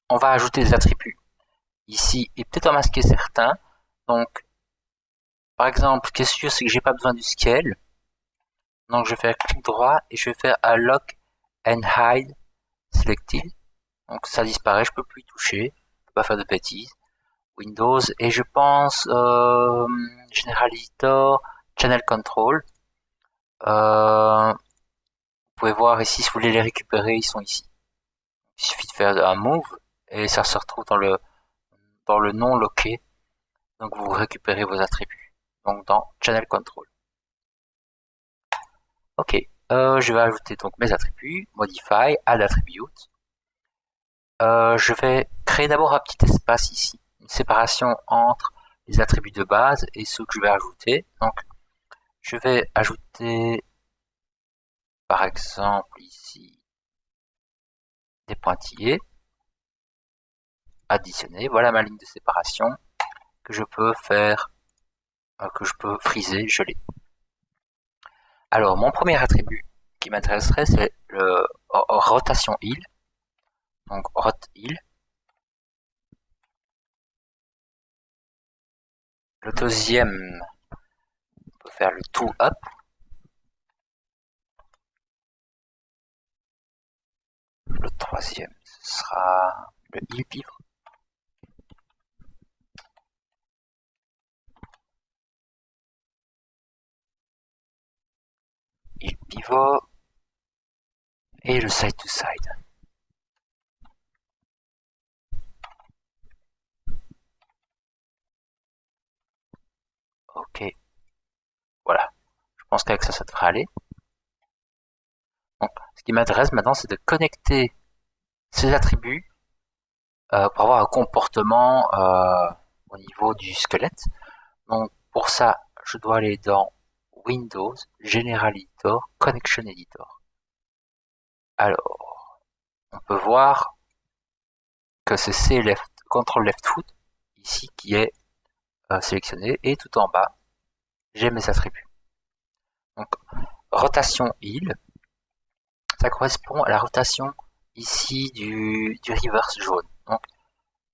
on va ajouter des attributs ici et peut-être en masquer certains. Donc, par exemple, ce qui est sûr, c'est que j'ai pas besoin du scale. Donc, je vais faire clic droit et je vais faire Lock and Hide Selected. Donc, ça disparaît, je peux plus y toucher, je peux pas faire de bêtises. Windows et je pense General Editor, Channel Control. Vous pouvez voir ici si vous voulez les récupérer, ils sont ici. Il suffit de faire un move et ça se retrouve dans le nom loqué. Donc vous récupérez vos attributs. Donc dans Channel Control. Ok, je vais ajouter donc mes attributs, Modify, Add Attribute. Je vais créer d'abord un petit espace ici, une séparation entre les attributs de base et ceux que je vais ajouter. Donc je vais ajouter par exemple ici des pointillés, additionner, voilà ma ligne de séparation que je peux faire, que je peux friser, geler. Alors mon premier attribut qui m'intéresserait c'est le rotation heal, donc rot heal. Le deuxième, on peut faire le to up. Le troisième, ce sera le heal pivot. Heal pivot et le side to side. Ok, voilà. Je pense qu'avec ça, ça devrait aller. Donc, ce qui m'intéresse maintenant, c'est de connecter ces attributs pour avoir un comportement au niveau du squelette. Donc, pour ça, je dois aller dans Windows, General Editor, Connection Editor. Alors, on peut voir que c'est C left, Control left foot, ici, qui est sélectionné, et tout en bas, j'ai mes attributs. Donc, rotation heal, ça correspond à la rotation ici du reverse jaune. Donc,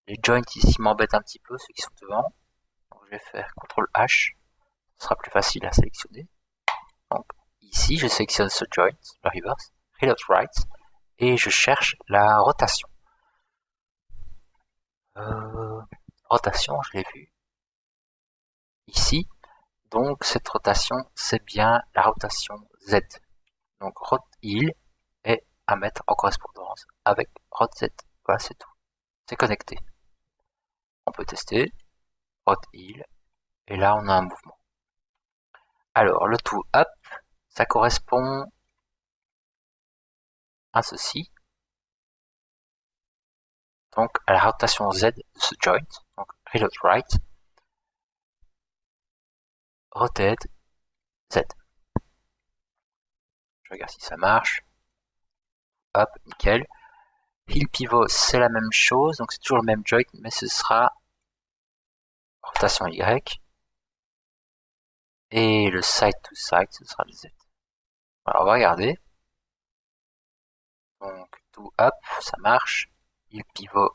les joints ici m'embêtent un petit peu, ceux qui sont devant. Donc, je vais faire CTRL H, ce sera plus facile à sélectionner. Donc, ici, je sélectionne ce joint, le reverse, reload right, et je cherche la rotation. Rotation, je l'ai vu ici. Donc, cette rotation, c'est bien la rotation Z. Donc, rot heal est à mettre en correspondance avec rot Z. Voilà, c'est tout. C'est connecté. On peut tester. Rot heal. Et là, on a un mouvement. Alors, le to up, ça correspond à ceci. Donc, à la rotation Z de ce joint. Donc, reload right. Rotate Z. Je regarde si ça marche. Hop, nickel. Heal pivot, c'est la même chose. Donc, c'est toujours le même joint, mais ce sera rotation Y. Et le side to side, ce sera le Z. Alors, on va regarder. Donc, to up, ça marche. Heal pivot,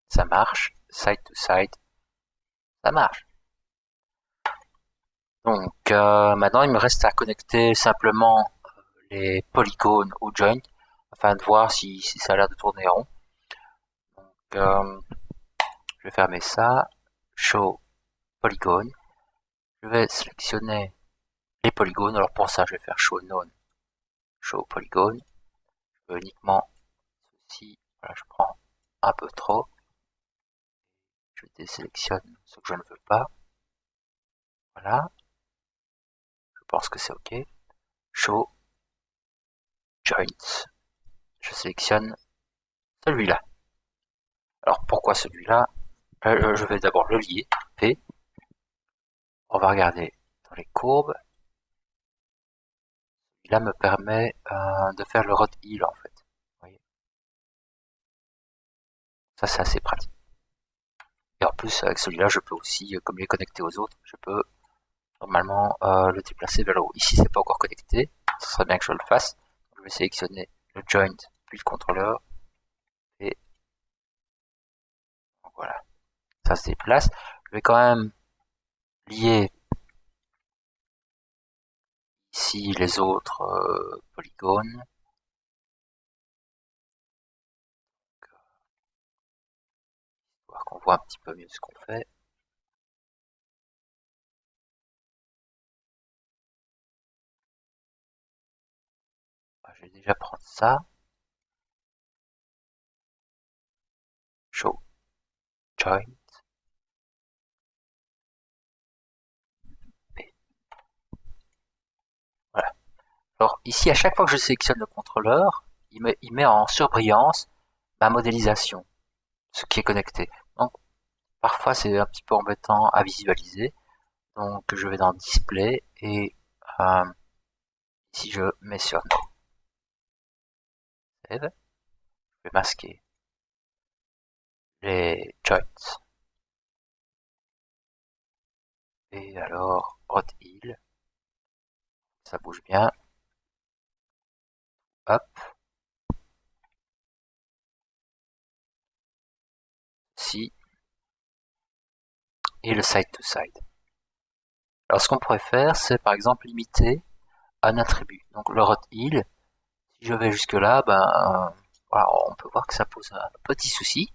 ça marche. Side to side, ça marche. Donc, maintenant, il me reste à connecter simplement les polygones au joint afin de voir si ça a l'air de tourner rond. Donc, je vais fermer ça. Show polygone. Je vais sélectionner les polygones. Alors pour ça, je vais faire show none. Show polygone. Je veux uniquement ceci. Voilà, je prends un peu trop. Je désélectionne ce que je ne veux pas. Voilà. Je pense que c'est OK. Show joints. Je sélectionne celui-là. Alors pourquoi celui-là? Je vais d'abord le lier. P. On va regarder dans les courbes. Là me permet de faire le rot heal en fait. Vous voyez, ça c'est assez pratique. Et en plus avec celui-là je peux aussi, comme il est connecté aux autres, je peux normalement le déplacer vers le haut. Ici c'est pas encore connecté, ce serait bien que je le fasse. Je vais sélectionner le joint puis le contrôleur et ça se déplace. Je vais quand même lier ici les autres polygones. Voir qu'on voit un petit peu mieux ce qu'on fait. Je vais déjà prendre ça. Show join. Voilà. Alors ici, à chaque fois que je sélectionne le contrôleur, il met en surbrillance ma modélisation, ce qui est connecté. Donc parfois c'est un petit peu embêtant à visualiser. Donc je vais dans display et si je mets sur save, je vais masquer les joints. Et alors hot heal, ça bouge bien. Hop. Si. Et le side to side. Alors ce qu'on pourrait faire, c'est par exemple limiter un attribut. Donc le hot heal, si je vais jusque là, voilà, on peut voir que ça pose un petit souci.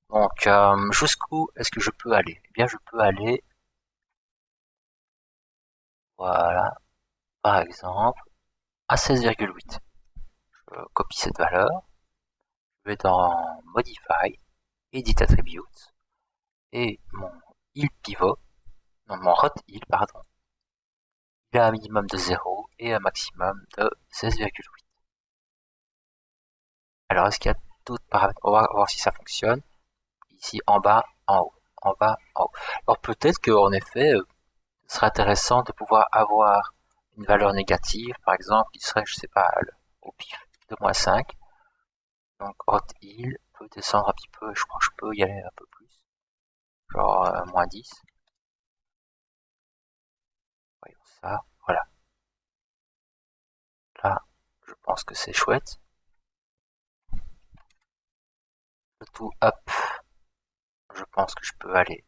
Donc jusqu'où est-ce que je peux aller? Eh bien je peux aller, voilà, par exemple, à 16,8. Je copie cette valeur, je vais dans Modify, Edit Attributes, et mon heal pivot, non, mon hot heal, pardon, il a un minimum de 0 et un maximum de 16,8. Alors est-ce qu'il y a d'autres paramètres? On va voir si ça fonctionne. Ici en bas, en haut, en bas, en haut. Alors peut-être qu'en effet, ce serait intéressant de pouvoir avoir une valeur négative, par exemple, qui serait, je sais pas, au pif de -5. Donc hot heal peut descendre un petit peu, je crois que je peux y aller un peu plus, genre -10. Voyons ça, voilà. Là, je pense que c'est chouette. Le tout up, je pense que je peux aller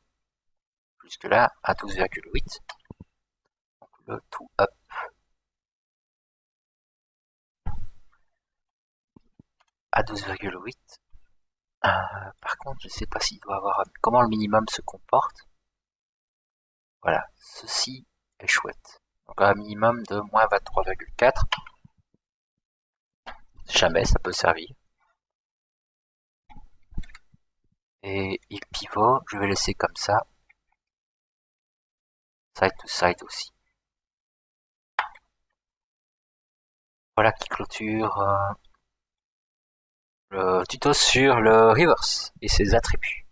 jusque là à 12,8. Donc le tout up à 12,8. Par contre, je ne sais pas s'il doit avoir comment le minimum se comporte. Voilà, ceci est chouette. Donc un minimum de -23,4. Jamais ça peut servir. Et il pivot, je vais laisser comme ça. Side to side aussi. Voilà qui clôture le tuto sur le reverse et ses attributs.